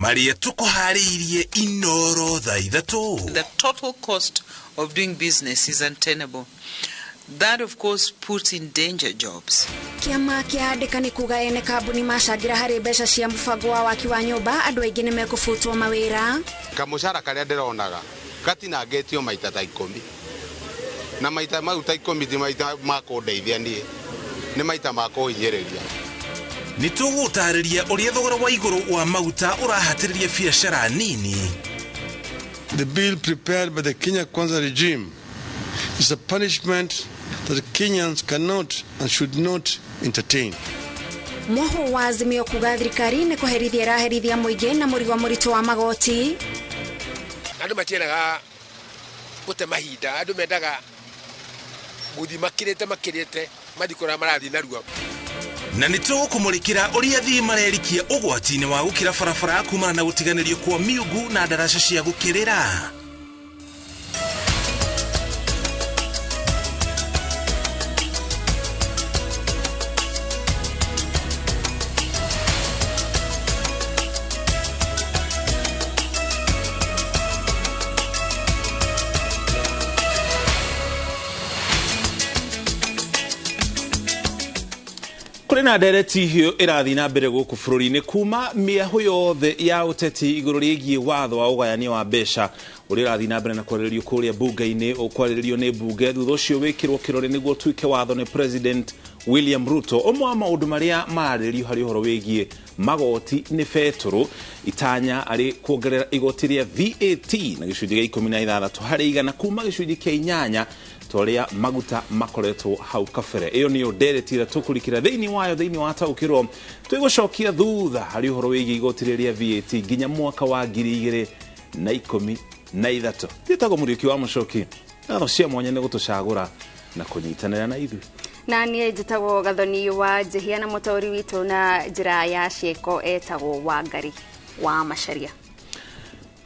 maria tukuhariirie INooro thaa ithatũ. The total cost of doing business is untenable. That of course puts in danger jobs. Kiama kiandika ni kuga ene kambuni macangira hari mbeca cia mubango wa waki wa nyumba andu aingi ni mekubutwo mawira. Kamucara karia ndironaga gatinangetio maita ta 10 na maita mau ta 10 ti maita makundeithia nie ni maita makuhinyereria. Ni tugutariria uria thogora wa iguru wa maguta urahatiriria biashara nini. The bill prepared by the Kenya Kwanza regime is a punishment that Kenyans cannot and should not entertain. Moho wa azimio kuga thirikari ni kuherithia raherithia muingi na murigo murito wa magoti. Andu matienaga gute mahinda, andu mendaga guthi makirite mathikora marathi naruo. Na ni tukumurikira uria thii marerikia ugwati-ini wa gukira barabara kumana na gutiganirio kwa miugu na ndaraca cia gukirira. Kurina ndereti hiyo irathi na mbere guku bururi-ini kuma miahu yothe ya uteti iguru rigie watho wa ugayania wa mbeca uri irathi na mbere na kwarĩrĩrio kuria bunge-ini ukwarĩrĩrio ni bunge thutha ucio wikirwo kirore niguo tuike watho ni President William Ruto. Omwe wa maundu maria marĩrĩrio hari uhoro wigie magoti ni beturu itanya ari kuongerera igoti ria VAT na gicunjĩ gĩa 16 hari igana kuma gicunjĩ kĩa 8 toria maguta makoretwo hau kabere. Iyo niyo nderetira tukurikira thiini wayo thiini wa Taũkĩrwo twigucokia thutha hari uhoro wigie igoti ria VAT nginya mwaka wa 2013. Nditago muriuki wa mucoki atho cia mwanya ni gutucagura na kunyitanira na ithu. Na nie njitagwo Gathoni wa Njihia na mutori witu na njira ya cieko etagwo Wangari wa Macharia.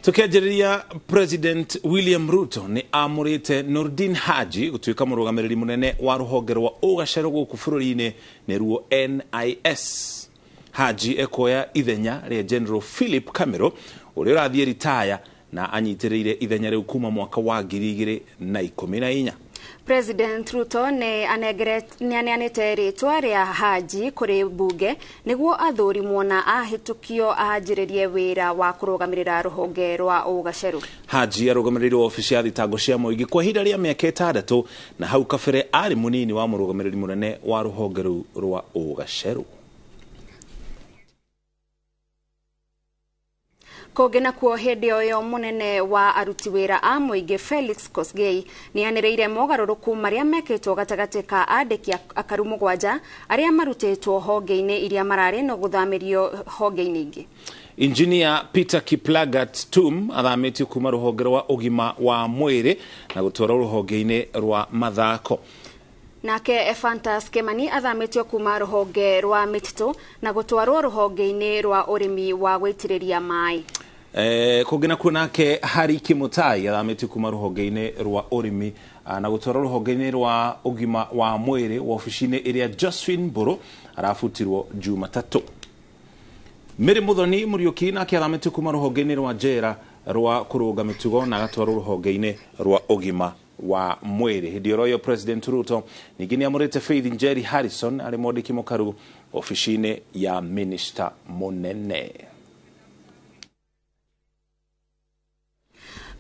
Tukianjĩrĩria President William Ruto ni amurite Nordin Haji gutuika murugamiriri munene wa ruhonge rwa ugacero guku bururi-ini niruo NIS. Haji ekoya ithenya ria General Philip Kamero uria urathie retire na anyitiriire ithenya riu kuma mwaka wa 2014. President Ruto ne aneanete ritwa ria Haji kuri bunge niguo athurimwo na ahitukio ahanjiririe wira wa kurugamirira ruhonge rwa ugaceru. Haji arugamirire ofisi ya thitango cia muingi kwa ihinda ria miaka 6 na hau kabere ari munini wa murugamiriri munene wa ruhonge rwa ugaceru. Kogena kuo hindi oyo munene wa aruti wira a muingi Felix Kosgei ni anireire mogaruruku maria meketwo gatagati ka andiki akaru 7 aria marutitwo honge-ini iria marari no guthamirio honge-ini ingi. Engineer Peter Kiplagat Tum athamitio kuma ruhonge rwa ugima wa mwiri na gutwara ruhonge-ini rwa mathako. Nake Efantas Kemani athamitio kuma ruhonge rwa mititu na gutwarwo ruhonge-ini rwa urimi wa gwitiriria mai. Kugena kunake Hari Kimutai athamitio kuma ruhonge-ini rwa urimi na gutwarwo ruhonge-ini rwa ugima wa mwiri wa ofisi-ini iria Josephine Mburu arafutirwo Jumatatu. Mary Muthoni Muriuki nake athamitio kuma ruhonge-ini rwa njera rwa kuruga mitugo na gatwarwo ruhonge-ini rwa ugima wa mwiri. Hindi royo President Ruto ningine amurite Faith Njeri Harrison ari mwandiki mukaru ofisi-ini ya Minister munene.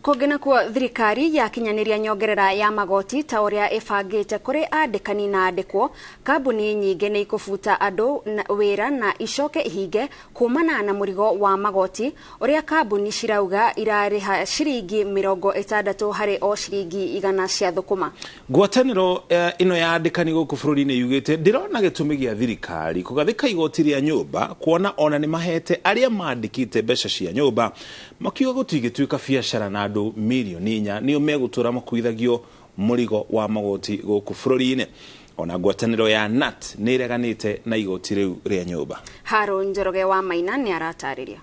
Kogena kwa thirikari ya kinyaniria nyongerera ya magoti ta uria ifangite kuri andikani na andikwo kambuni nyingi ni ikufuta andu wira na icoke ihinge kumana na murigo wa magoti uria kambuni cirauga irariha ciringi 60 hari o ciringi 100 cia thukuma. Ngwataniro ino ya andikani guku bururi-ini yugite ndirona gitumi gia thirikari kugathika igoti ria nyumba kuona ona ni mahete aria mandikite mbeca cia nyumba makiuga gutigituika biashara na andu milioni 4 nio megutura makuithagio murigo wa magoti guku bururi-ini. Ona ngwataniro ya NAT ni ireganite na igoti riu ria nyumba. Haro Njoroge wa Maina ni aratariria.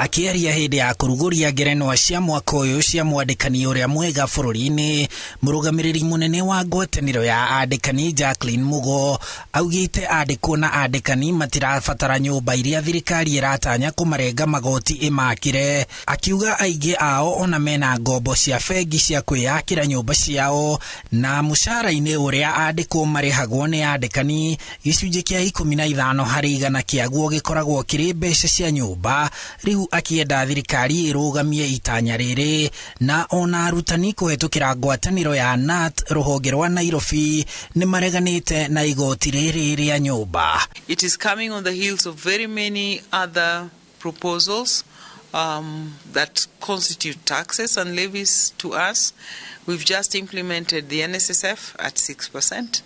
Akĩaria hĩndĩ ya kũrugũria ngerenwa cia mwaka ũyũ cia mwandĩkani ũrĩa mwega bũrũri-inĩ, mũrũgamĩrĩri mũnene wa ngwatanĩro ya andĩkani Jacqueline Mugo augĩte andĩkwo na andĩkani matirabatara nyũmba iria thirikari ĩratanya kũmarenga magoti ĩmakĩre. Akiuga aingĩ ao ona mena ngombo cia bengi cia kwĩyakĩra nyũmba ciao, na mũcara-inĩ ũrĩa andĩkwo marĩhagwo nĩ andĩkani gĩcunjĩ kĩa 15 harĩ 100 kĩaguo gĩkoragwo kĩrĩ mbeca cia nyũmba. Rĩu akienda thirikari ĩrũgamie itanya rĩrĩ, na ona arutani kũhetũkĩra ngwatanĩro ya NAT rũhonge rwa Nairobi nĩ mareganĩte na igoti rĩrĩ rĩa nyũmba. It is coming on the heels of very many other proposals that constitute taxes and levies to us. We've just implemented the NSSF at 6%.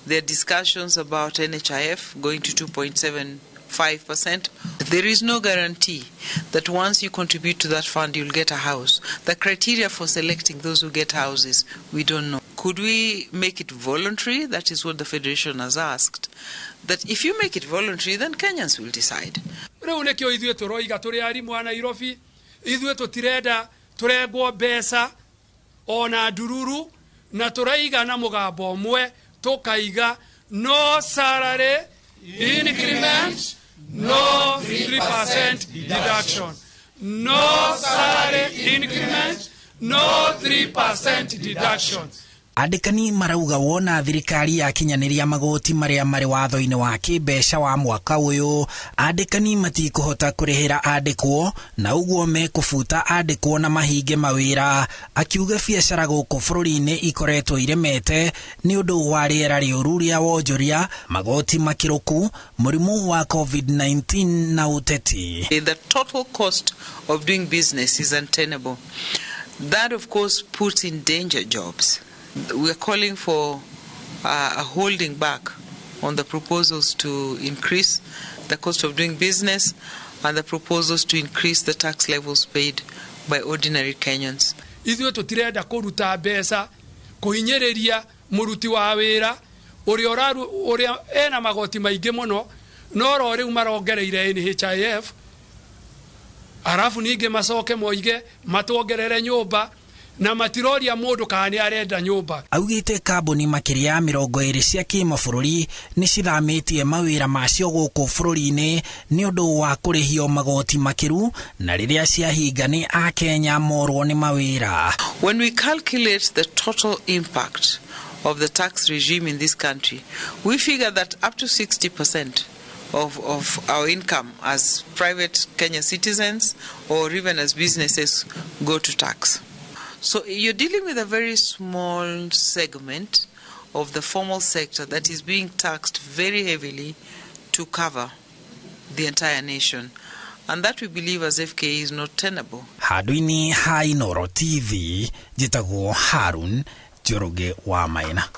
There are discussions about NHIF going to 2.75%. There is no guarantee that once you contribute to that fund, you'll get a house. The criteria for selecting those who get houses, we don't know. Could we make it voluntary? That is what the Federation has asked. That if you make it voluntary, then Kenyans will decide. Rĩu nĩkĩo ithuĩ tũroiga tũrĩ arimũ a Nairobi, ithuĩ tũtirenda tũrengwo mbeca ona ndururu, na tũraiga na mũgambo ũmwe tũkaiga no salary increment, no 3% deduction. No salary increment, no 3% deduction. Andĩkani marauga wona thirikari yakinyanĩria magoti marĩa marĩ watho-inĩ wa kĩmbeca wa mwaka ũyũ, andĩkani matikũhota kũrĩhĩra andĩkwo, na ũguo mekũbuta andĩkwo na mahinge mawĩra. Akiuga biacara gũkũ bũrũri-inĩ ikoretwo iremete nĩ ũndũ wa rĩera rĩũru rĩa wonjoria, magoti makĩrũku, mũrimũ wa COVID-19 na ũteti. The total cost of doing business is untenable. That of course puts in danger jobs. We are calling for a holding back on the proposals to increase the cost of doing business and the proposals to increase the tax levels paid by ordinary Kenyans. Ithuĩ tũtirenda kũruta mbeca kũhinyĩrĩria mũruti wa wĩra ũrĩa ena magoti maingĩ mũno, no rĩu marongereire NHIF, arafu ningĩ macoke moige matuongerere nyũmba na matiroria mũndũ kana nĩ arenda nyũmba. Augĩte kambuni makĩria 20 cia kĩmabũrũri nĩ cithamĩtie mawĩra macio gũkũ bũrũri-inĩ nĩ ũndũ wa kũrĩhio magoti makĩru, na rĩrĩa ciahinga nĩ a Kenya morwo nĩ mawĩra. When we calculate the total impact of the tax regime in this country, we figure that up to 60% of our income as private Kenyan citizens or even as businesses go to tax. So you're dealing with a very small segment of the formal sector that is being taxed very heavily to cover the entire nation. And that we believe as FKA is not tenable. Handũ-inĩ ha INooro TV, njĩtagwo Harun Njoroge wa Maina.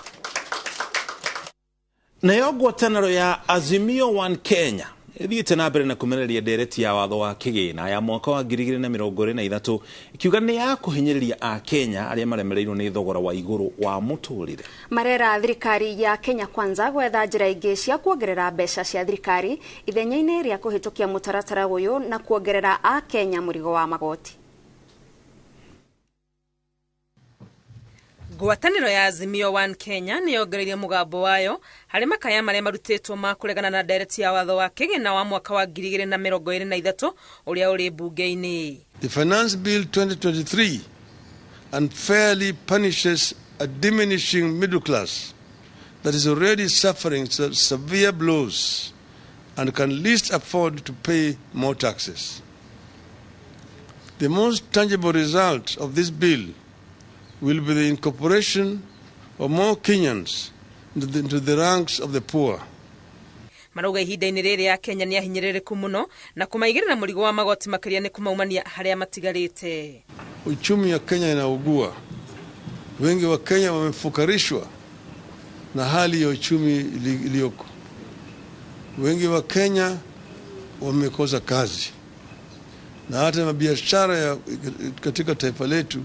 Nayo ngwatanĩro ya Azimio One Kenya ithiĩte na mbere na kũmenereria ndereti ya watho wa kĩgĩna ya mwaka wa 2023 ikiuga nĩ ya kũhinyĩrĩria a Kenya arĩa maremereirwo nĩ thogora wa igũrũ wa mũtũrĩre. Marera thirikari ya Kenya Kwanza gwetha njĩra ingĩ cia kuongerera mbeca cia thirikari ithenya-inĩ rĩa kũhĩtũkia mũtaratara ũyũ na kuongerera a Kenya mũrigo wa magoti. Ngwatanĩro ya Azimio One Kenya nĩ yongereire mũgambo wayo harĩ makaya marĩa marutĩtwo ma kũregana na ndereti ya watho wa kĩgĩna wa mwaka wa 2023 ũrĩa ũrĩ mbunge-inĩ. The Finance Bill 2023 unfairly punishes a diminishing middle class that is already suffering severe blows and can least afford to pay more taxes. The most tangible result of this bill will be the incorporation of more Kenyans into the ranks of the poor. Marauga ihinda-inĩ rĩrĩ ya Kenya nĩ ahinyĩrĩrĩku mũno na kũmaigĩrĩra mũrigo wa magoti makĩria nĩ kũmaumania harĩa matigarĩte. Uchumi ya Kenya inaugua. Wengi wa Kenya wamefukarishwa na hali ya uchumi iliyoko. Wengi wa Kenya wamekosa kazi. Na hata mabiashara katika taifa letu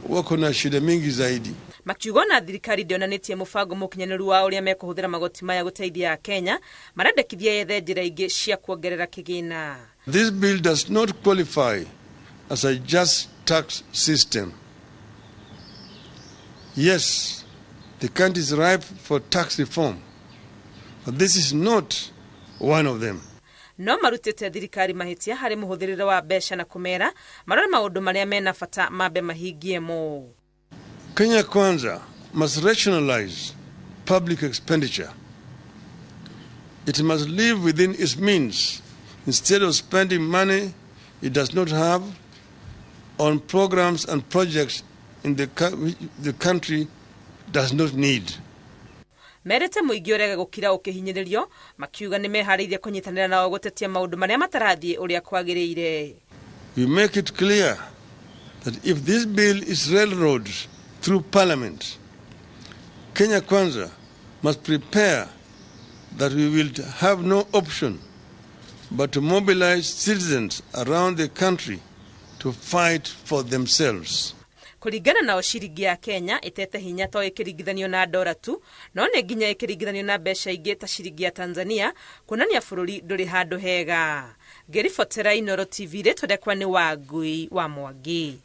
wako na shida mingi zaidi. makiuga na thirikari ndionanĩtie mũbango mũkinyanĩru wa ũrĩa mekũhũthĩra magoti maya gũteithia Kenya marendekithia yethe njĩra ingĩ cia kuongerera kĩgĩna. This bill does not qualify as a just tax system. Yes, the country is ripe for tax reform, but this is not one of them. No marutĩte thirikari mahĩtia harĩ mũhũthĩrĩre wa mbeca na kũmera marore maũndũ marĩa mena bata mambe mahingie mo. Kenya Kwanza must rationalize public expenditure. It must live within its means instead of spending money it does not have on programs and projects in the country does not need. Merete mũingĩ ũrege gũkira ũkĩhinyĩrĩrio makiuga nĩ meharĩirie kũnyitanĩra nao gũtetia maũndũ marĩa matarathiĩ ũrĩa kwagĩrĩire. We make it clear that if this bill is railroaded through Parliament, Kenya Kwanza must prepare that we will have no option but to mobilize citizens around the country to fight for themselves. Kũringana na ciringi ya Kenya itete hinya to ĩkĩringithanio na dola tu, no nĩ nginya ĩkĩringithanio na mbeca ingĩ ta ciringi ya Tanzania, kuonania bũrũri ndũrĩ handũ hega. Ngĩribotera INooro TV rĩtondekwa nĩ Wangui wa Mwangi.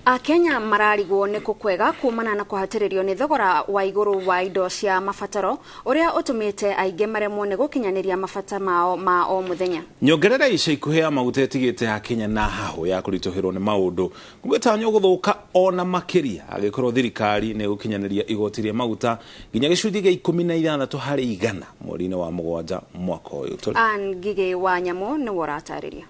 Akenya mararigwo nĩ kũkwega kumana na kũhatĩrĩrio nĩ thogora wa igũrũ wa indo cia mabataro ũrĩa ũtũmĩte aingĩ maremwo nĩ gũkinyanĩria mabata mao ma o mũthenya. Nyongerera ica ikuhĩ ya maguta ĩtigĩte ya Kenya na hahũ ya kũritũhĩrwo nĩ maũndũ gũgĩtanywo gũthũka ona makĩria agĩkorwo thirikari nĩ gũkinyanĩria igoti rĩa maguta nginya gĩcunjĩ gĩa 16 harĩ 100 mweri-inĩ wa Mũgwanja mwaka ũyũ. Ngigĩ wa Nyamũ nĩ woratarĩria.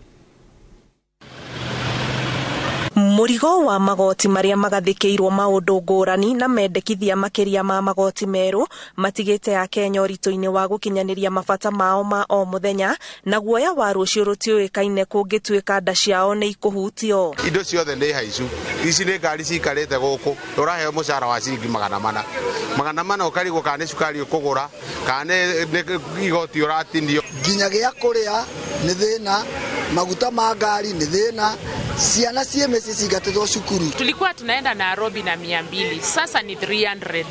Mũrigo wa magoti marĩa magathĩkĩirwo maũndũ ngũrani na mendekithia makĩria ma magoti merũ matigĩte ya Kenya ũritũ-inĩ wa gũkinyanĩria mabata mao ma o mũthenya na guoya wa rũciũ rũtiũĩkaine kũngĩtuĩka nda ciao nĩ ikũhutio. Indo ciothe nĩ haicu. Ici nĩ ngari cikarĩte gũkũ ũraheo mũcara wa ciringi 400. 400 ũkarigwo kana nĩ cukari ũkũgũra kana nĩ igoti ũratinio. Nginya gĩa kũrĩa nĩ thĩna, maguta ma ngari nĩ thĩna. Siana CMS sigatezwa shukuru. Tulikuwa tunaenda Nairobi na 200, sasa ni 300.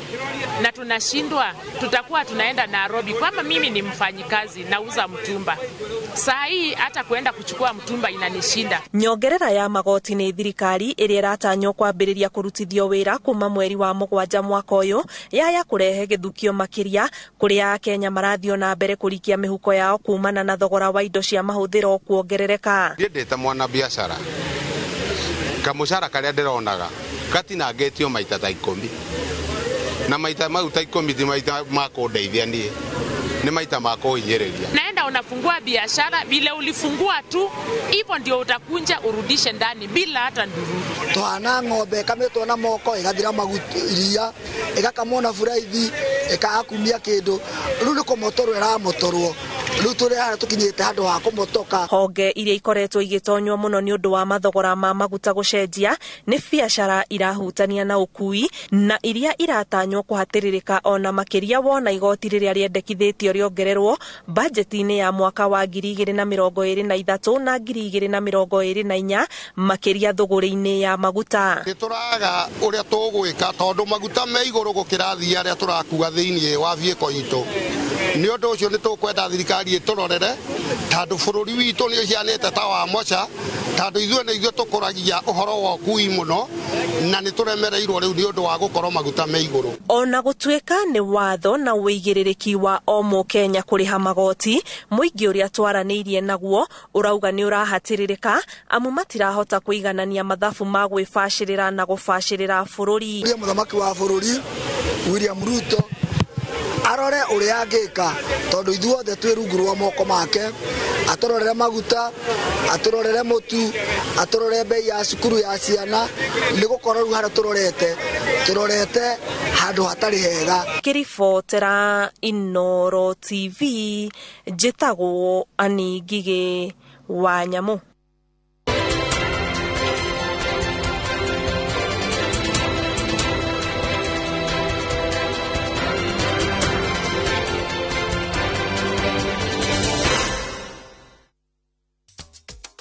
Na tunashindwa, tutakuwa tunaenda Nairobi. Kama mimi ni mfanyikazi nauza mtumba. Saa hii hata kuenda kuchukua mtumba inanishinda. Nyongerera ya magoti nĩ thirikari ĩrĩa ĩratanywo kwambĩrĩria kũrutithio wĩra kuma mweri wa Mũgwanja mwaka ũyũ yaya kũrehe gĩthukio makĩria kũrĩa Akenya marathio na mbere kũrikia mĩhuko yao kumana na thogora wa indo cia mahũthĩro kuongerereka. Ndĩte mwana biashara. Kamushara karia ndironaga gatinangetio maita ta 10 na maita mau ta 10 ti maita ma kũndeithia nie ni maita ma kũhinyĩrĩria. Naenda unafungua biashara vile ulifungua tu hivyo ndio utakunja urudishe ndani bila hata ndururu. Twana ng'ombe kametwo na moko igathira magutia igakamona furaithi ikakumia kĩndũ rĩu nĩ kũmotorwo ĩramotorwo rĩu tũrĩ harĩa tũkinyĩte handũ ha kũmotoka. Honge iria ikoretwo igĩtonywo mũno nĩ ũndũ wa mathogora ma maguta gũcenjia nĩ biacara irahutania na ũkui na iria iratanywo kũhatĩrĩrĩka ona makĩria wona igoti rĩrĩa rĩendekithĩtio rĩongererwo bajeti-inĩ ya mwaka wa 2023 na 2024 makĩria thũgũrĩ-inĩ ya maguta. Nĩtũraga ũrĩa tũgwĩka tondũ maguta me igũrũ gũkĩra thia arĩa tũrakua thĩinĩ wa vieko itũ. Nĩ ũndũ ũcio nĩ tũkwenda thirikari ĩtũrorere tondũ bũrũri witũ nĩ ũhianĩte ta wa moca tondũ ithuĩ nĩ ithuĩ tũkũragia ũhoro wa ũkui mũno na nĩ tũremereirwo rĩu nĩ ũndũ wa gũkorwo maguta me igũrũ. Ona gũtuĩka nĩ watho na wĩigĩrĩrĩki wa o Mũkenya kũrĩha magoti mũingĩ ũrĩa twaranĩirie naguo ũrauga nĩ ũrahatĩrĩrĩka amu matirahota kũiganania mathabu ma gwĩbacĩrĩra na gũbacĩrĩra bũrũri. Mũthamaki wa bũrũri William Ruto arore ũrĩa angĩka tondũ ithuothe twĩ rungu rwa moko make atũrorere maguta atũrorere mũtu atũrorere bei ya cukuru ya ciana nĩ gũkorwo rĩu harĩa tũrorete handũ hatarĩ hega. Kĩribotera INooro TV njĩtagwo Ani Ngigĩ wa Nyamũ.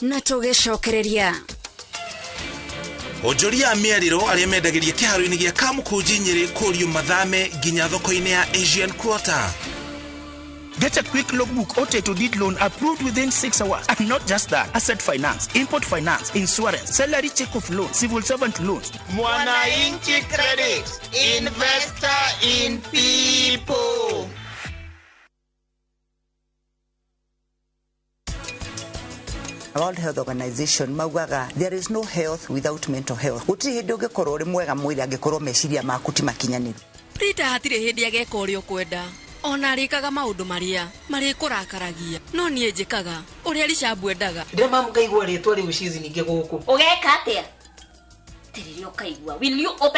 Na tũgĩcokereria onjoria mĩarĩro arĩa mendagĩria kĩharo-inĩ gĩa Kamukunji Nyĩrĩ kũriũ mathame nginya thoko-inĩ ya Asian Quarter. Get a quick logbook or title deed loan approved within 6 hours. And not just that, asset finance, import finance, insurance, salary check-off loan, civil servant loans. Mwananchi Credit, investor in people. World Health Organization maugaga there is no health without mental health. Gutiri hindi ungikorwo uri mwega mwiri angikorwo meciria maku ti makinyaniru. Rita hatire hindi ageka uria ukwenda. Ona arikaga maundu maria mari kurakaragia no nie njikaga uria ricambu endaga ndema mukaigwa ritwa riu cizi ninge guku ugeka atia tiriri ukaigwa will you open